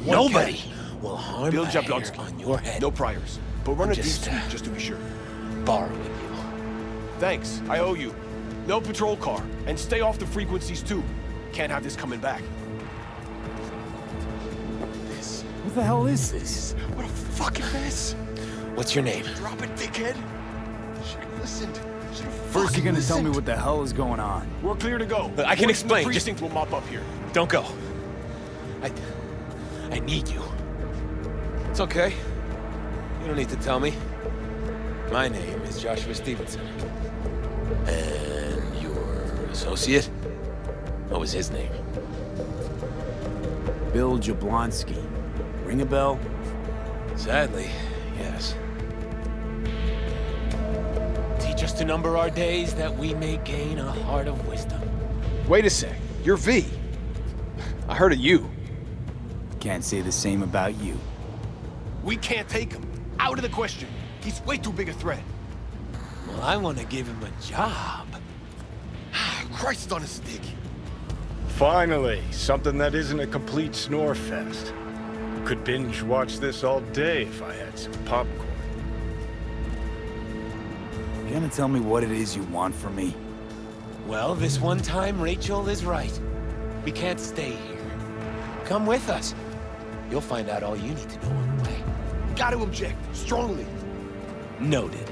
Nobody will harm Bill a hair Jablonski. on your head. No priors. But run a deep Just, sweep just to be sure. Borrowing you. Thanks, I owe you. No patrol car. And stay off the frequencies too. Can't have this coming back. What the hell is this? What a fucking mess. What's your name? Drop it, dickhead. Should've listened. First you're gonna tell me what the hell is going on. We're clear to go. I can Boys from the explain, just- precinct will mop up here. Don't go. I need you. It's okay. You don't need to tell me. My name is Joshua Stevenson. And your associate? What was his name? Bill Jablonski. Ring a bell? Sadly, yes. Teach us to number our days that we may gain a heart of wisdom. Wait a sec. You're V. I heard of you. Can't say the same about you. We can't take him. Out of the question. He's way too big a threat. Well, I want to give him a job. Christ on a stick. Finally, something that isn't a complete snore fest. Could binge watch this all day if I had some popcorn. You gonna tell me what it is you want from me? Well, this one time, Rachel is right. We can't stay here. Come with us. You'll find out all you need to know on the way. Got to object. Strongly. Noted.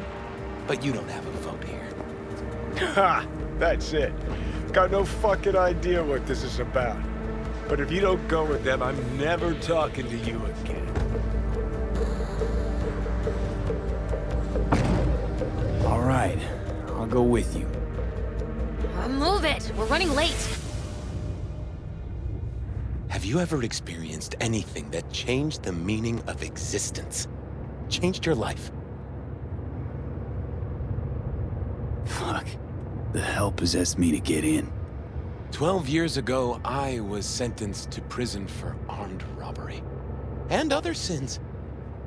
But you don't have a vote here. Ha! That's it. Got no fucking idea what this is about. But if you don't go with them, I'm never talking to you again. All right, I'll go with you. Move it! We're running late! Have you ever experienced anything that changed the meaning of existence? Changed your life? Fuck. The hell possessed me to get in? 12 years ago, I was sentenced to prison for armed robbery. And other sins.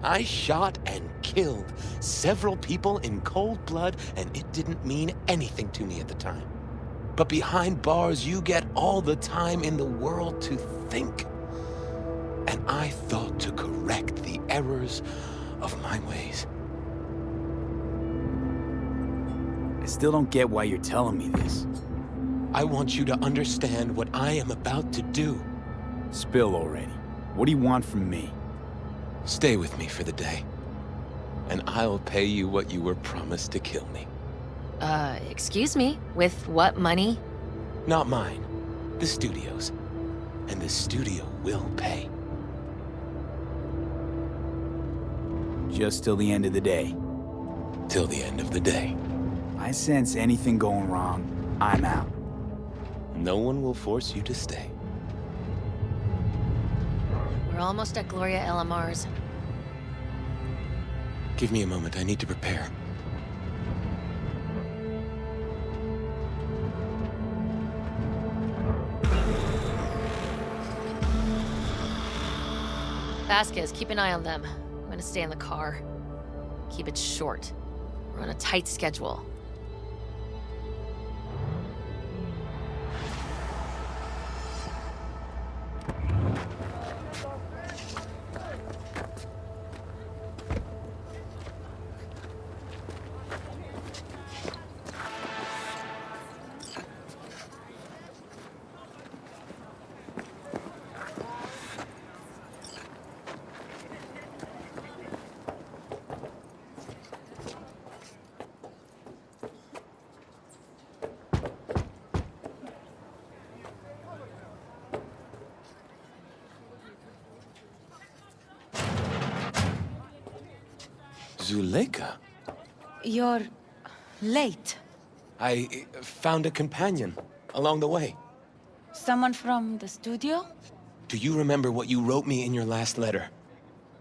I shot and killed several people in cold blood, and it didn't mean anything to me at the time. But behind bars, you get all the time in the world to think. And I thought to correct the errors of my ways. I still don't get why you're telling me this. I want you to understand what I am about to do. Spill already. What do you want from me? Stay with me for the day, and I'll pay you what you were promised to kill me. Excuse me? With what money? Not mine, the studio's. And the studio will pay. Just till the end of the day. Till the end of the day. I sense anything going wrong, I'm out. No one will force you to stay. We're almost at Gloria LMR's. Give me a moment, I need to prepare. Vasquez, keep an eye on them. I'm gonna stay in the car. Keep it short. We're on a tight schedule. Zuleika? You're late. I found a companion along the way. Someone from the studio? Do you remember what you wrote me in your last letter?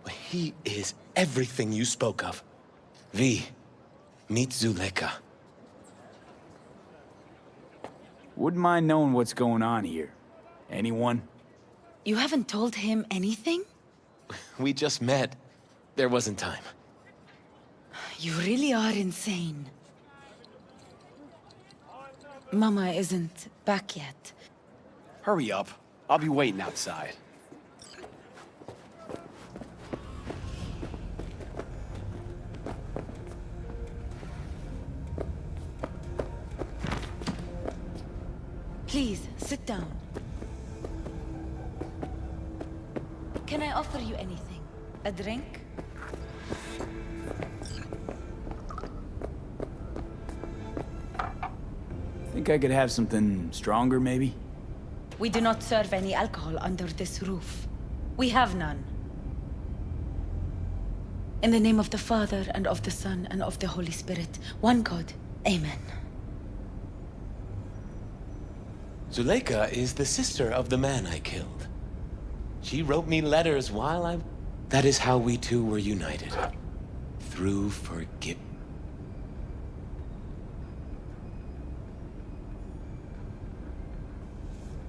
He is everything you spoke of. V, meet Zuleika. Wouldn't mind knowing what's going on here. Anyone? You haven't told him anything? We just met. There wasn't time. You really are insane. Mama isn't back yet. Hurry up. I'll be waiting outside. Please, sit down. Can I offer you anything? A drink? Think I could have something stronger, maybe? We do not serve any alcohol under this roof. We have none. In the name of the Father, and of the Son, and of the Holy Spirit, one God. Amen. Zuleika is the sister of the man I killed. She wrote me letters while I... That is how we two were united. Through forgiveness.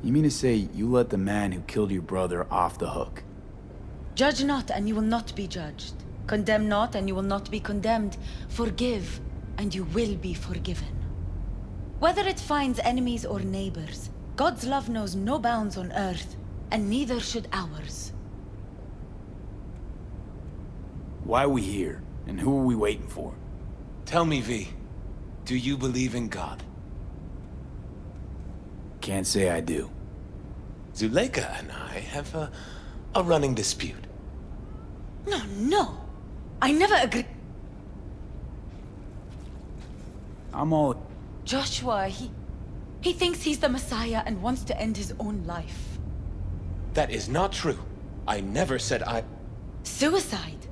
You mean to say you let the man who killed your brother off the hook? Judge not, and you will not be judged. Condemn not, and you will not be condemned. Forgive, and you will be forgiven. Whether it finds enemies or neighbors, God's love knows no bounds on earth, and neither should ours. Why are we here? And who are we waiting for? Tell me, V, do you believe in God? Can't say I do. Zuleika and I have a running dispute. No. I never agree. I'm all... Joshua, he thinks he's the Messiah and wants to end his own life. That is not true. I never said I... Suicide?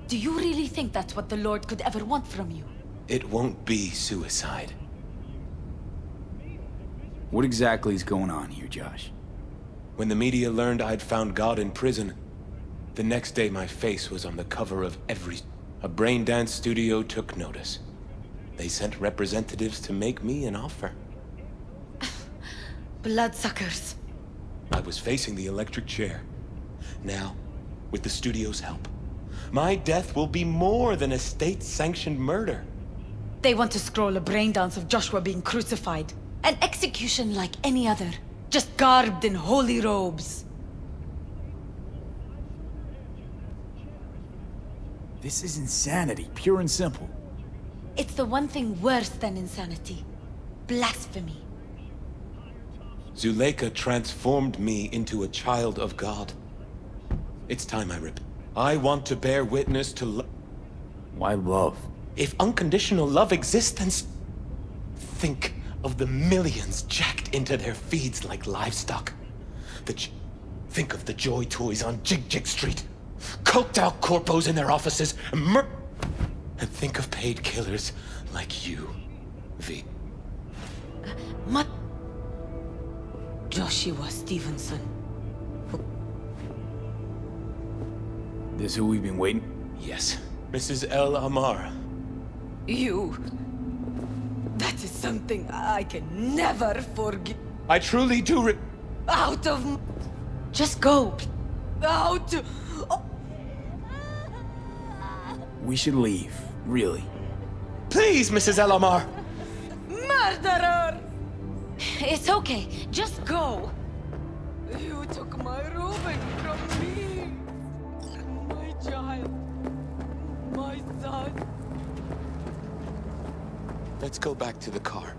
Do you really think that's what the Lord could ever want from you? It won't be suicide. What exactly is going on here, Josh? When the media learned I'd found God in prison, the next day my face was on the cover of every... A brain dance studio took notice. They sent representatives to make me an offer. Bloodsuckers. I was facing the electric chair. Now, with the studio's help, my death will be more than a state-sanctioned murder. They want to scroll a brain dance of Joshua being crucified. An execution like any other, just garbed in holy robes. This is insanity, pure and simple. It's the one thing worse than insanity. Blasphemy. Zuleika transformed me into a child of God. It's time I rip. I want to bear witness to love. Why love? If unconditional love exists, then think of the millions jacked into their feeds like livestock. Think of the joy toys on Jig Jig Street. Coked out corpos in their offices, and think of paid killers like you, V. Joshua Stevenson. This who we've been waiting? Yes, Mrs. El Amar. You... That is something I can never forgive. I truly do Out of... Just go. Out! Oh. We should leave, really. Please, Mrs. El Amar! Murderer! It's okay. Just go. You took my Reuben from me. My child. My son. Let's go back to the car.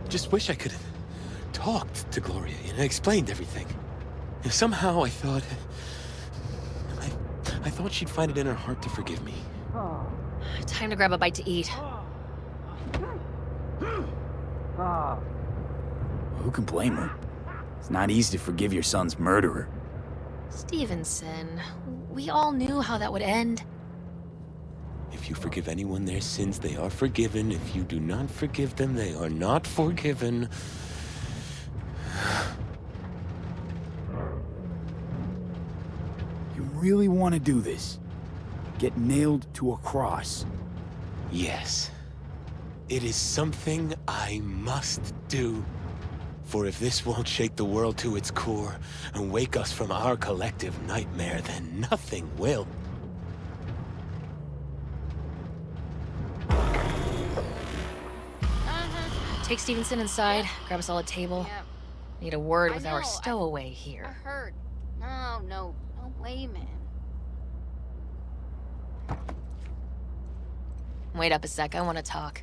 Just wish I could have talked to Gloria and explained everything. Somehow I thought... I thought she'd find it in her heart to forgive me. Time to grab a bite to eat. Who can blame her? It's not easy to forgive your son's murderer. Stevenson, we all knew how that would end. If you forgive anyone their sins, they are forgiven. If you do not forgive them, they are not forgiven. You really want to do this? Get nailed to a cross? Yes. It is something I must do. For if this won't shake the world to its core and wake us from our collective nightmare, then nothing will. Take Stevenson inside, grab us all a table. Yeah, Need a word I with our know, stowaway I here. heard. No way, man. Wait up a sec, I want to talk.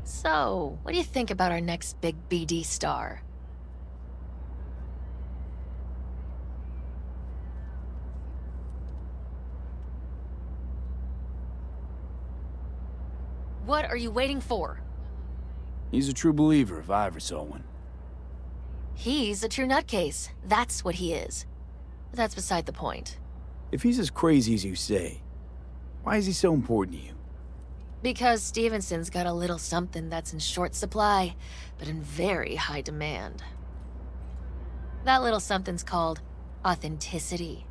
So, what do you think about our next big BD star? What are you waiting for? He's a true believer if I ever saw one. He's a true nutcase. That's what he is. But that's beside the point. If he's as crazy as you say, why is he so important to you? Because Stevenson's got a little something that's in short supply, but in very high demand. That little something's called authenticity.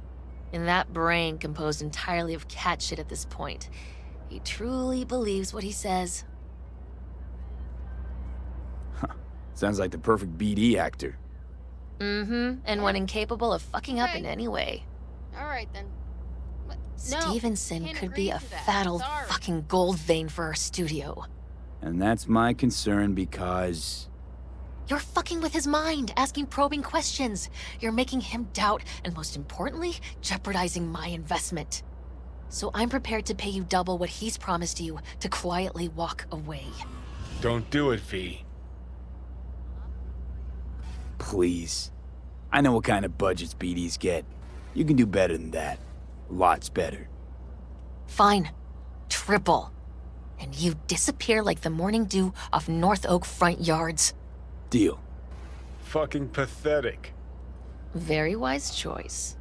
In that brain composed entirely of cat shit at this point, he truly believes what he says. Sounds like the perfect BD actor. Mm-hmm, and one incapable of fucking up Okay. in any way. All right then. What? No, Stevenson can't could be agree a to that. fat old Sorry. fucking gold vein for our studio. And that's my concern because... You're fucking with his mind, asking probing questions. You're making him doubt, and most importantly, jeopardizing my investment. So I'm prepared to pay you double what he's promised you to quietly walk away. Don't do it, V. Please. I know what kind of budgets BDs get. You can do better than that. Lots better. Fine. Triple. And you disappear like the morning dew off North Oak front yards. Deal. Fucking pathetic. Very wise choice.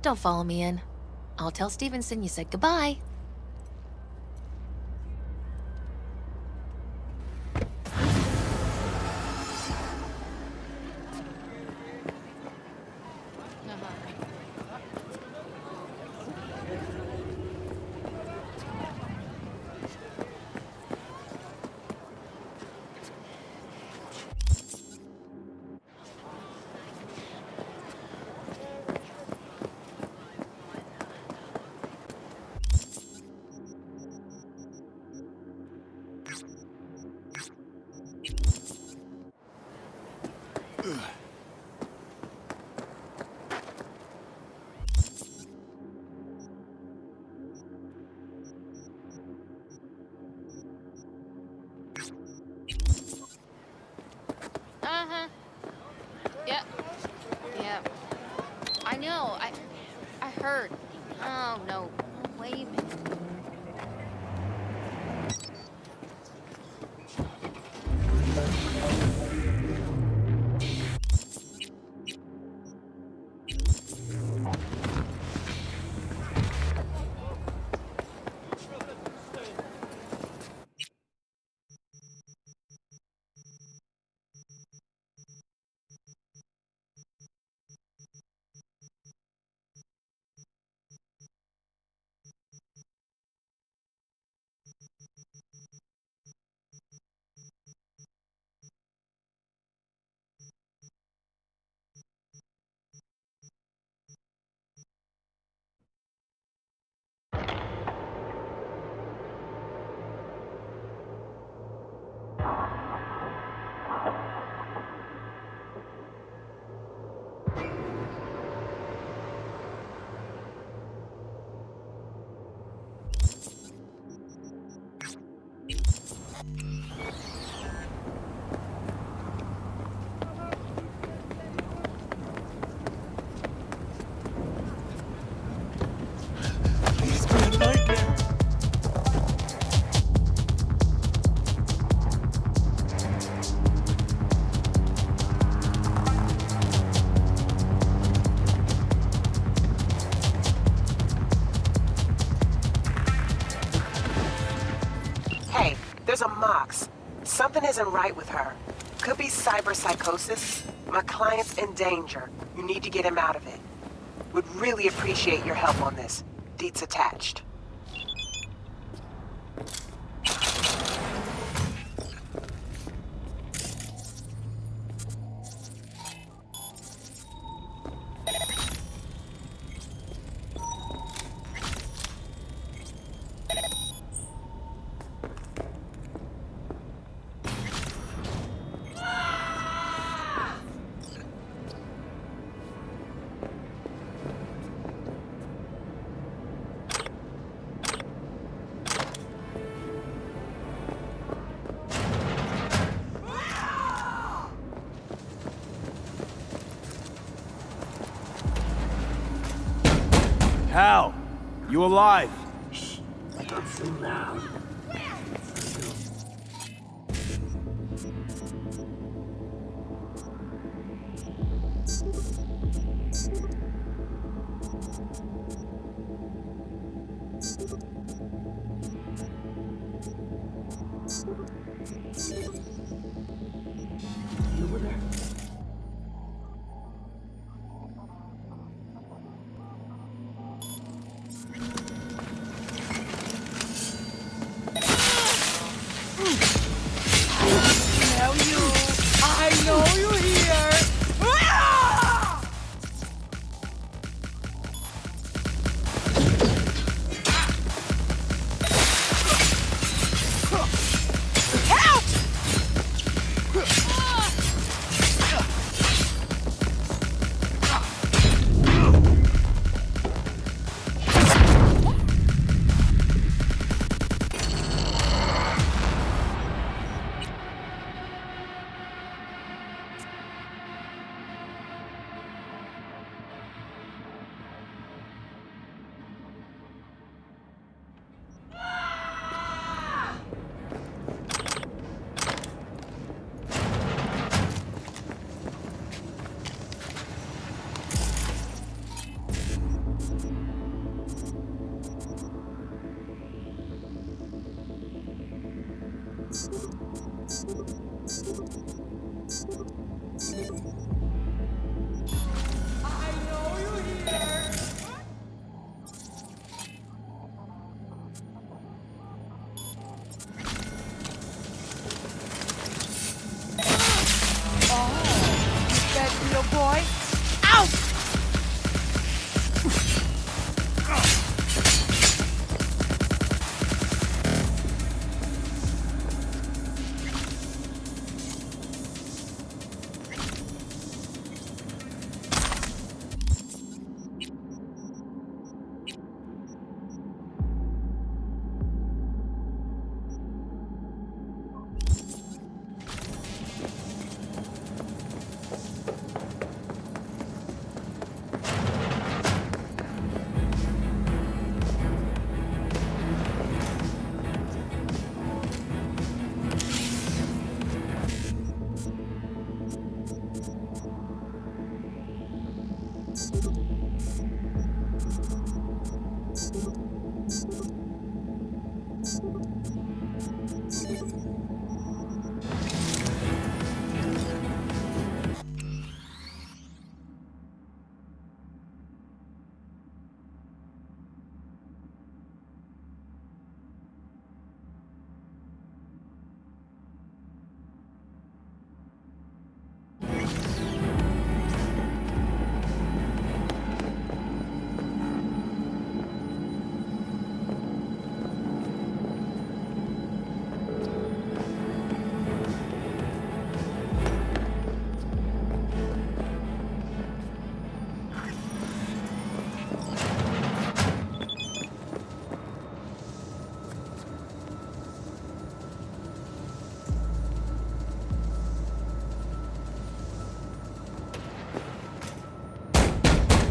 Don't follow me in. I'll tell Stevenson you said goodbye. Yep. Yep. I know. I heard. No way, man. Docs. Something isn't right with her. Could be cyberpsychosis. My client's in danger. You need to get him out of it. Would really appreciate your help on this. Deets attached. Hal, you alive? Not so loud. You over there?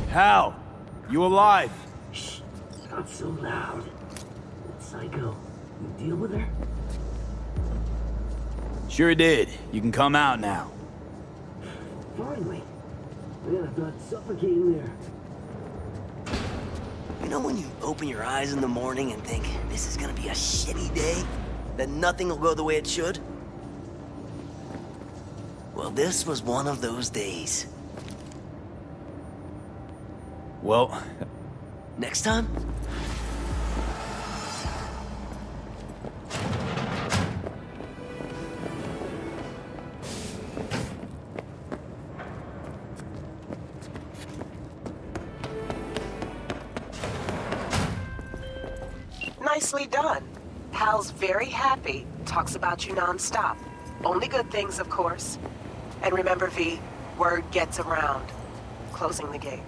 Hal, you alive? Shh, not so loud. That psycho, you deal with her? Sure did. You can come out now. Finally. Man, I thought suffocating there. You know when you open your eyes in the morning and think, this is gonna be a shitty day? then nothing will go the way it should? Well, this was one of those days. Well, Next time? Nicely done. Hal's very happy. Talks about you non-stop. Only good things, of course. And remember, V, word gets around. Closing the gig.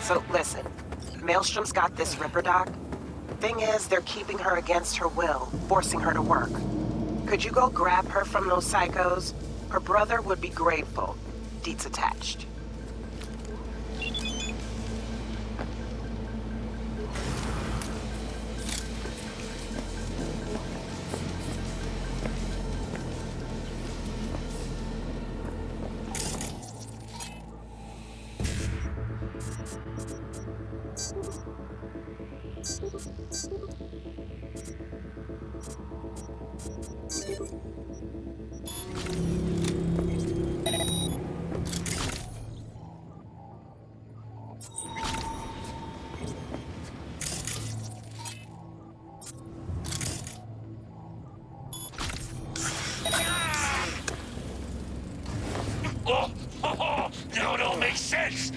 So listen, Maelstrom's got this Ripper doc. Thing is, they're keeping her against her will, forcing her to work. Could you go grab her from those psychos? Her brother would be grateful. Deets attached. Now it all makes sense!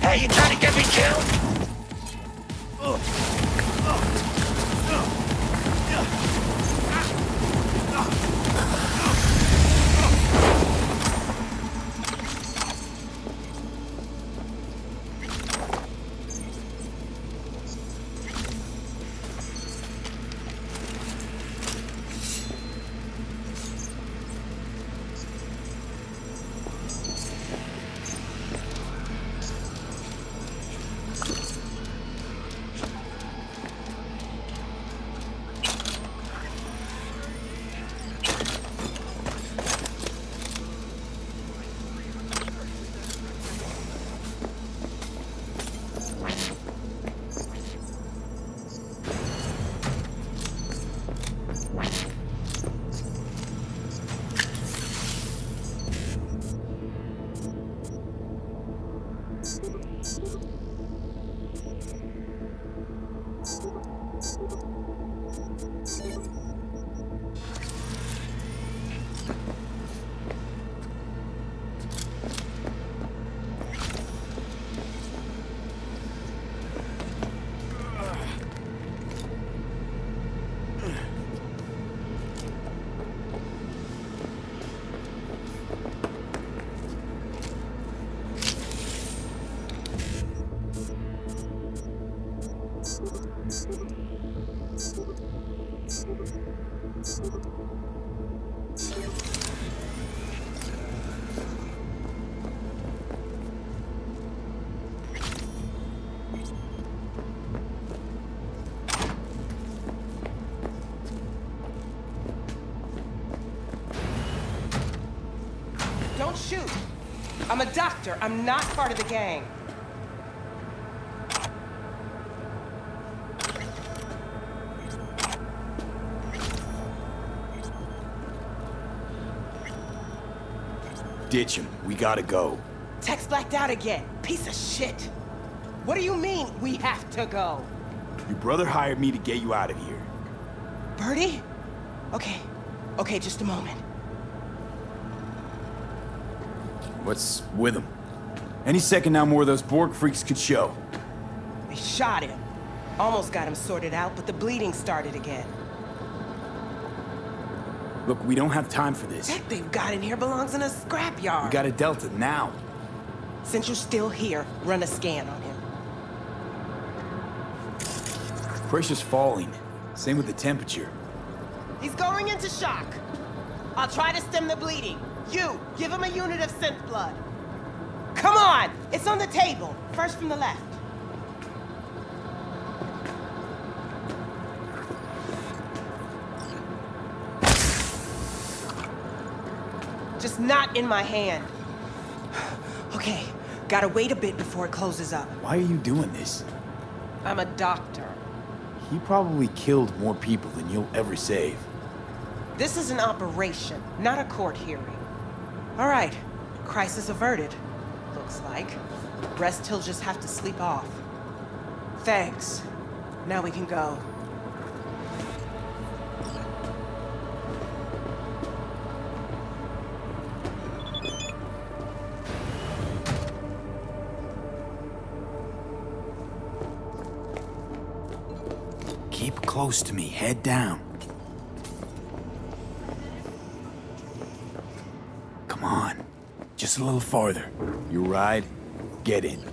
Hey, you trying to get me killed? I'm a doctor. I'm not part of the gang. Ditch him. We gotta go. Text blacked out again. Piece of shit. What do you mean, we have to go? Your brother hired me to get you out of here. Birdie? Okay, just a moment. What's with him? Any second now more of those Borg freaks could show. They shot him. Almost got him sorted out, but the bleeding started again. Look, we don't have time for this. Tech they've got in here belongs in a scrapyard. We got a Delta now. Since you're still here, run a scan on him. Pressure's falling. Same with the temperature. He's going into shock. I'll try to stem the bleeding. You, give him a unit of synth blood. Come on! It's on the table. First from the left. Just not in my hand. Okay, gotta wait a bit before it closes up. Why are you doing this? I'm a doctor. He probably killed more people than you'll ever save. This is an operation, not a court hearing. All right, crisis averted. Looks like. Rest he'll just have to sleep off. Thanks. Now we can go. Keep close to me, head down. Come on, just a little farther. You ride, get in.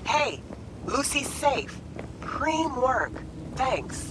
Hey, Lucy's safe. Preem work. Thanks.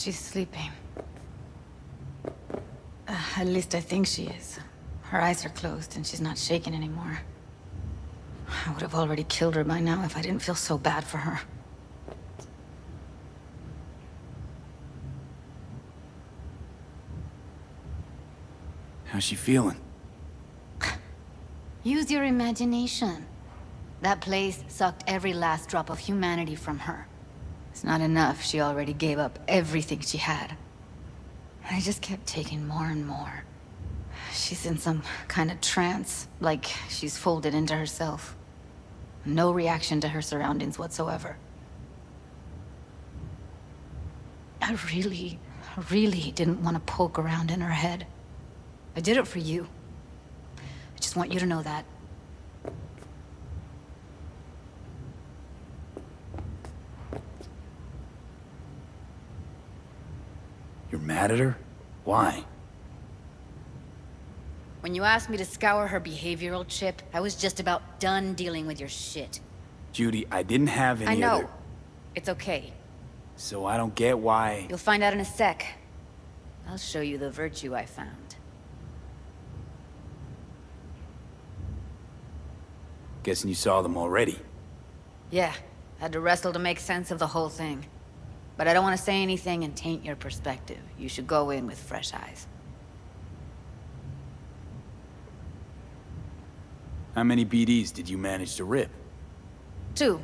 She's sleeping. At least I think she is. Her eyes are closed and she's not shaking anymore. I would have already killed her by now if I didn't feel so bad for her. How's she feeling? Use your imagination. That place sucked every last drop of humanity from her. It's not enough, she already gave up everything she had. I just kept taking more and more. She's in some kind of trance, like she's folded into herself. No reaction to her surroundings whatsoever. I really didn't want to poke around in her head. I did it for you. I just want you to know that. You're mad at her? Why? When you asked me to scour her behavioral chip, I was just about done dealing with your shit. Judy, I didn't have any I know. other... It's okay. So I don't get why... You'll find out in a sec. I'll show you the virtue I found. Guessing you saw them already. Yeah, had to wrestle to make sense of the whole thing. But I don't want to say anything and taint your perspective. You should go in with fresh eyes. How many BDs did you manage to rip? 2.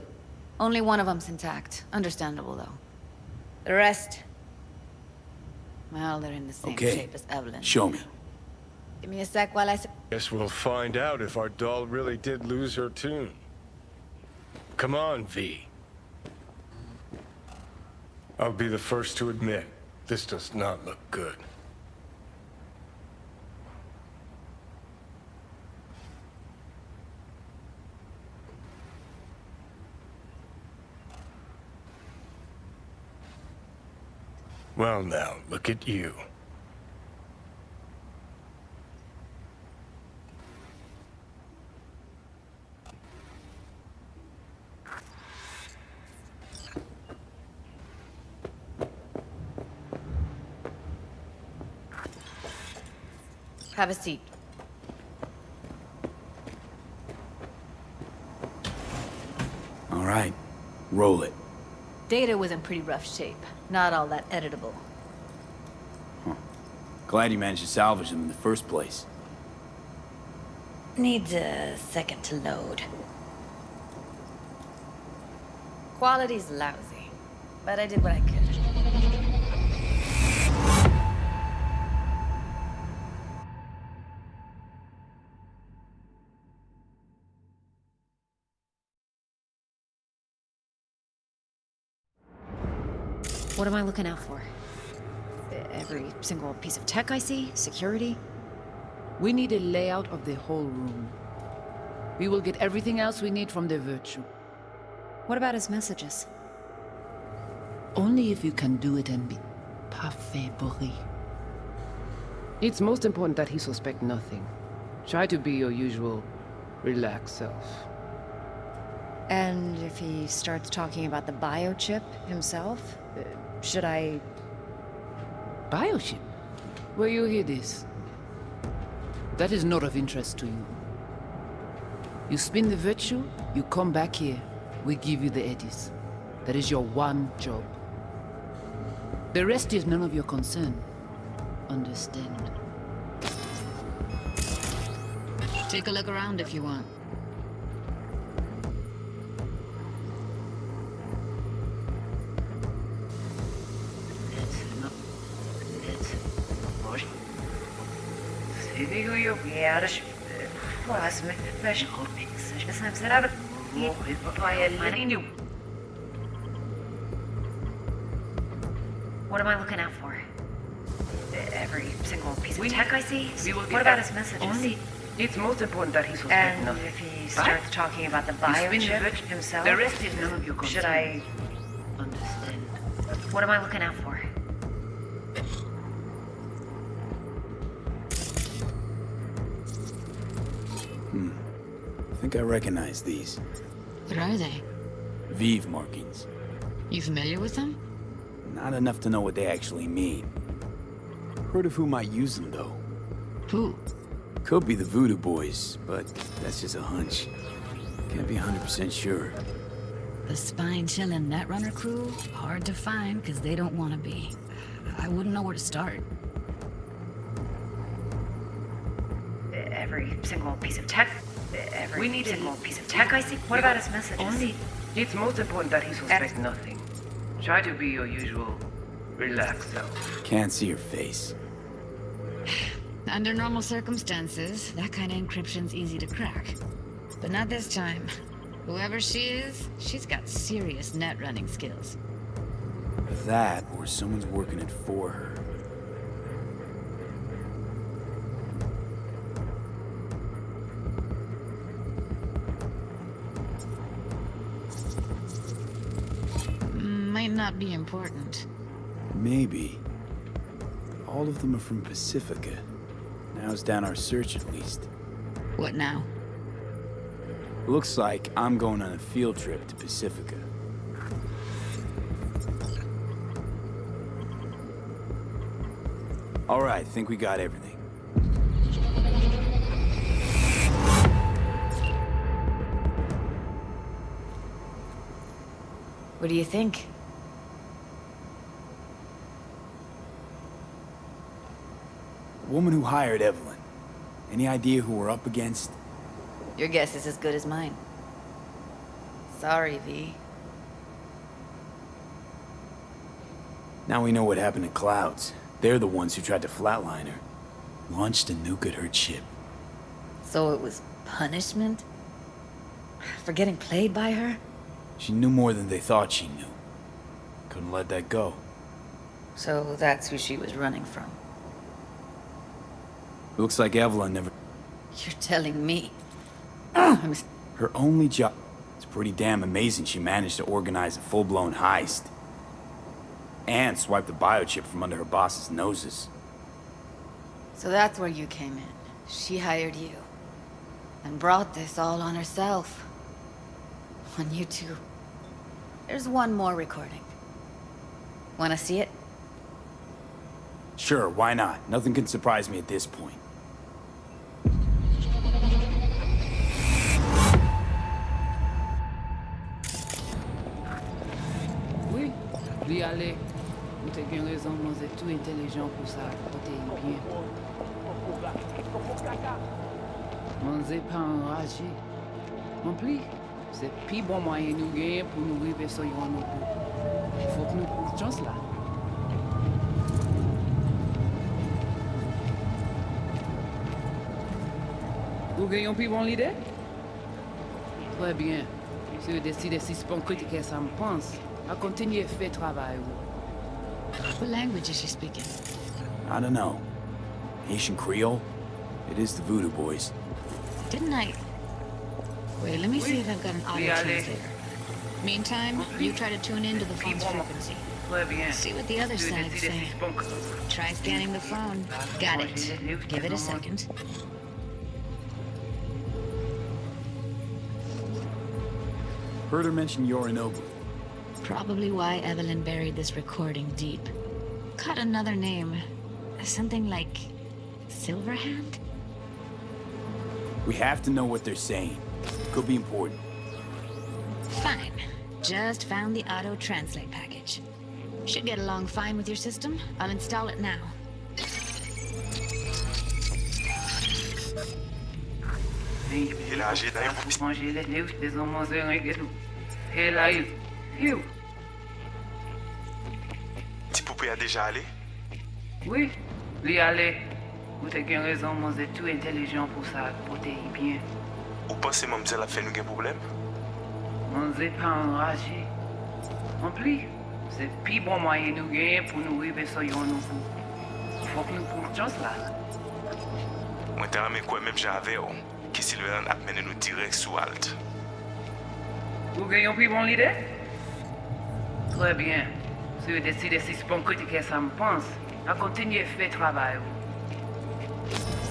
Only one of them's intact. Understandable, though. The rest... well, they're in the same shape as Evelyn. Show me. Give me a sec while I... Guess we'll find out if our doll really did lose her tune. Come on, V. I'll be the first to admit, this does not look good. Well now, look at you. Have a seat. All right. Roll it. Data was in pretty rough shape. Not all that editable. Glad you managed to salvage them in the first place. Needs a second to load. Quality's lousy, but I did what I could. What am I looking out for? Every single piece of tech I see? Security? We need a layout of the whole room. We will get everything else we need from the Virtue. What about his messages? Only if you can do it and be parfait bourré. It's most important that he suspect nothing. Try to be your usual, relaxed self. And if he starts talking about the biochip himself, should I... Biochip? Where you hear this? That is not of interest to you. You spin the Virtue, you come back here. We give you the eddies. That is your one job. The rest is none of your concern. Understand? Take a look around if you want. What am I looking out for? Every single piece of tech I see? What about his messages? It's most important that he suspect And nothing. if he starts talking about the biochip himself, the rest is none of your concern. should I... Understand? What am I looking out for? I think I recognize these. What are they? Vive markings. You familiar with them? Not enough to know what they actually mean. Heard of who might use them, though. Who? Could be the Voodoo Boys, but that's just a hunch. Can't be 100% sure. The spine-chilling Netrunner crew? Hard to find, because they don't want to be. I wouldn't know where to start. Every single piece of tech... Every single piece of tech I see... What about his messages? It's most important that he suspects nothing. Try to be your usual, relaxed self. Can't see your face. Under normal circumstances, that kind of encryption's easy to crack. But not this time. Whoever she is, she's got serious net running skills. That, or someone's working it for her. Might not be important. Maybe. All of them are from Pacifica. Narrows down our search at least. What now? Looks like I'm going on a field trip to Pacifica. All right, think we got everything. What do you think? The woman who hired Evelyn. Any idea who we're up against? Your guess is as good as mine. Sorry, V. Now we know what happened to Clouds. They're the ones who tried to flatline her. Launched a nuke at her ship. So it was punishment? For getting played by her? She knew more than they thought she knew. Couldn't let that go. So that's who she was running from. Looks like Evelyn never... You're telling me? Her only job... It's pretty damn amazing she managed to organize a full-blown heist. And swipe the biochip from under her boss's noses. So that's where you came in. She hired you. And brought this all on herself. On you two. There's one more recording. Wanna see it? Sure, why not? Nothing can surprise me at this point. Oui, lui aller. Ou t'as bien raison, moi c'est tout intelligent pour ça, côté bien. Moi c'est pas enragé. Non plus, c'est plus bon moyen nous gagner pour nous arriver sur yon nous. Il faut que nous prenions chance là. Vous gagnez plus bon l'idée? Très bien. Si vous décidez si c'est bon critiquer ça me pense, à continuer à faire travail. What language is she speaking? I don't know. Haitian Creole? It is the Voodoo Boys. Didn't I... Wait, let me see if I've got an audio translator. Meantime, you try to tune into the phone's frequency. See what the other side's saying. Try scanning the phone. Got it. Give it a second. Heard her mention Yorinobu. Probably why Evelyn buried this recording deep. Caught another name. Something like... Silverhand? We have to know what they're saying. Could be important. Fine. Just found the auto-translate package. Should get along fine with your system. I'll install it now. Il a agi d'ailleurs pour manger les news des hommes et tout. Et là, il... Petit poupée a déjà allé? Oui, lui aller. Vous avez bien raison, moi c'est tout intelligent pour ça, pour t'aider bien. Ou pensez moi me dire la fait nous un problème? Moi c'est pas enragé. En plus, c'est plus bon moyen nous gagner pour nous arriver sur yon nouveau. Faut que nous prenions chance là. Moi t'as ramé quoi même j'avais qui Sylvain a mené nous direct sous Alt. Vous gagnez plus bon l'idée? Très bien. Si vous décidez si c'est bon critiquer ça me pense, à continuer à faire travail.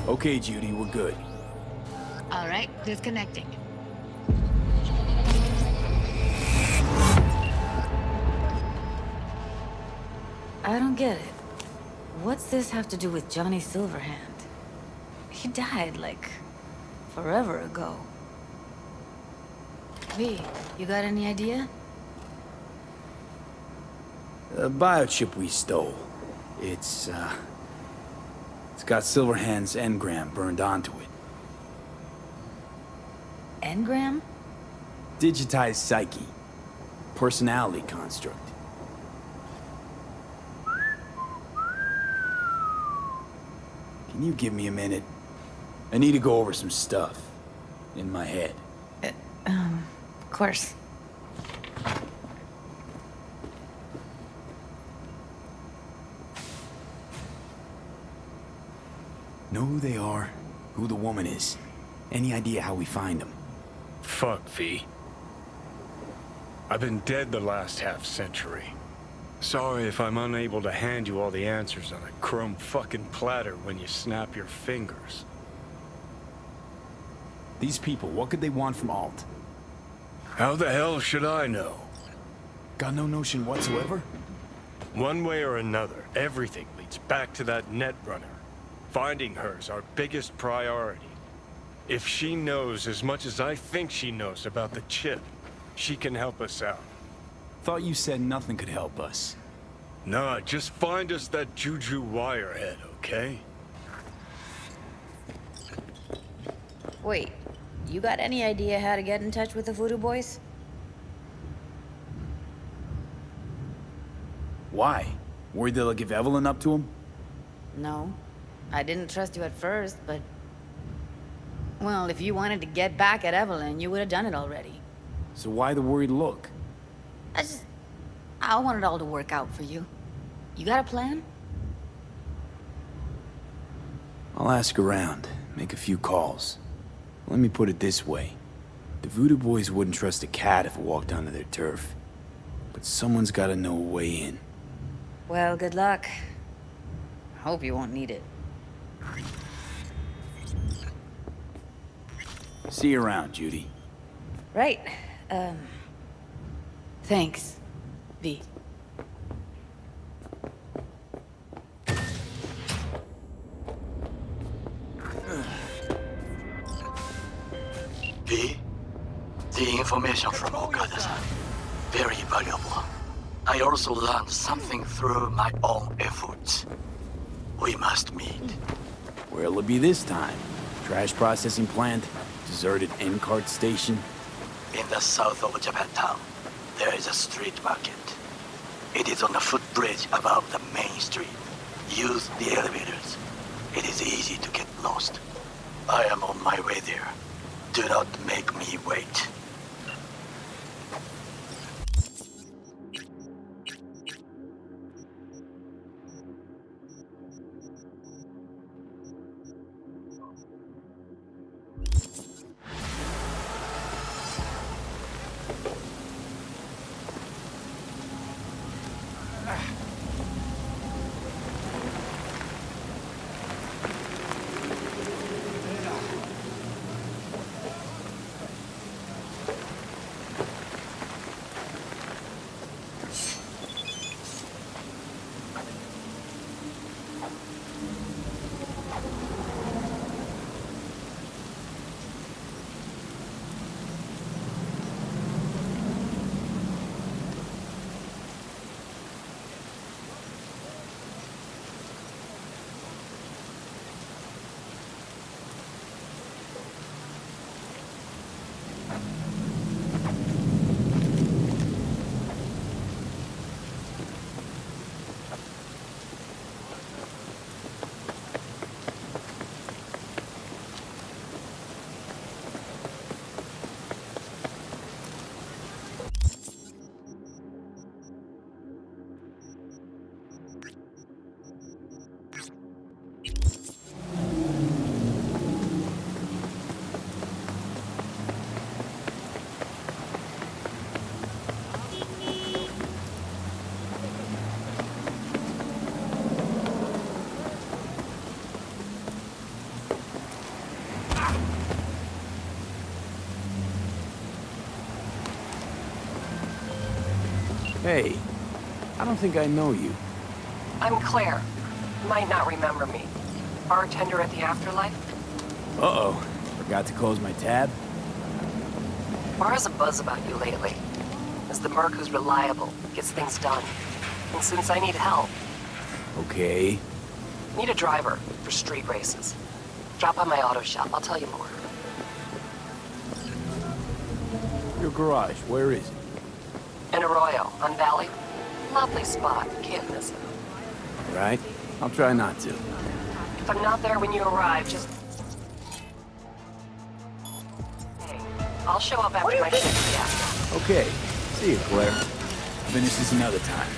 Okay, Judy, we're good. All right, disconnecting. I don't get it. What's this have to do with Johnny Silverhand? He died, like, forever ago. V, you got any idea? The biochip we stole. It's got Silverhand's engram burned onto it. Engram? Digitized psyche. Personality construct. Can you give me a minute? I need to go over some stuff. In my head. Of course. Know who they are, who the woman is. Any idea how we find them? Fuck, V. I've been dead the last half-century. Sorry if I'm unable to hand you all the answers on a chrome fucking platter when you snap your fingers. These people, what could they want from Alt? How the hell should I know? Got no notion whatsoever? One way or another, everything leads back to that Netrunner. Finding her's our biggest priority. If she knows as much as I think she knows about the chip, she can help us out. Thought you said nothing could help us. Nah, just find us that Juju Wirehead, okay? Wait, you got any idea how to get in touch with the Voodoo Boys? Why? Worried they'll give Evelyn up to him? No. I didn't trust you at first, but... Well, if you wanted to get back at Evelyn, you would have done it already. So why the worried look? I want it all to work out for you. You got a plan? I'll ask around, make a few calls. Let me put it this way. The Voodoo Boys wouldn't trust a cat if it walked onto their turf. But someone's gotta know a way in. Well, good luck. Hope you won't need it. See you around, Judy. Right. Thanks, V. V, the information from Okada-san, very valuable. I also learned something through my own efforts. We must meet. Where'll it be this time? Trash processing plant? Deserted N-cart station? In the south of Japantown, there is a street market. It is on the footbridge above the main street. Use the elevators. It is easy to get lost. I am on my way there. Do not make me wait. Hey, I don't think I know you. I'm Claire. You might not remember me. Bartender at the Afterlife? Uh-oh. Forgot to close my tab? Bar has a buzz about you lately. As the merc who's reliable, gets things done. And since I need help, Okay. need a driver for street races. Drop by my auto shop, I'll tell you more. Your garage, where is it? In Arroyo, on Valley. Lovely spot, can't miss it. Right? I'll try not to. If I'm not there when you arrive, just... Hey, I'll show up after my shift, yeah. Okay. See you, Claire. Finish this another time.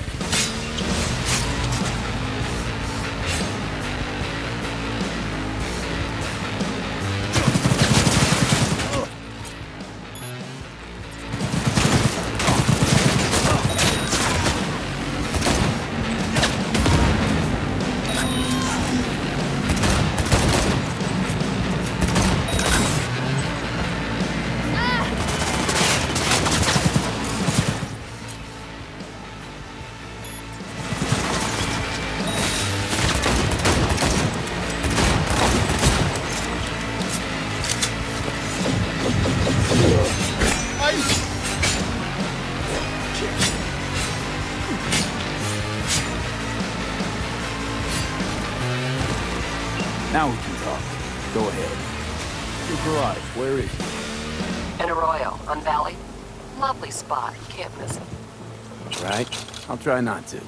Now we can talk. Go ahead. Your garage, where is it? In Arroyo, on Valley. Lovely spot, can't miss it. Right? I'll try not to.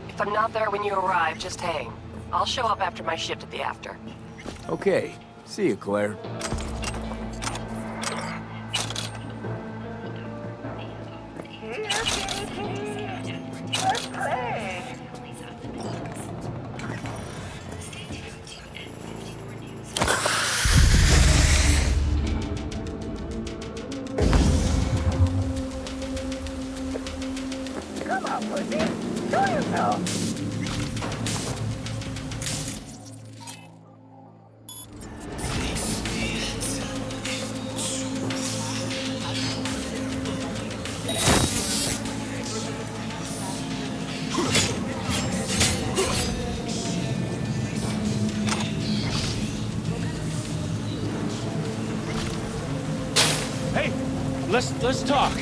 If I'm not there when you arrive, just hang. I'll show up after my shift at the After. Okay. See you, Claire. Come on, pussy. Show yourself. Hey, let's talk.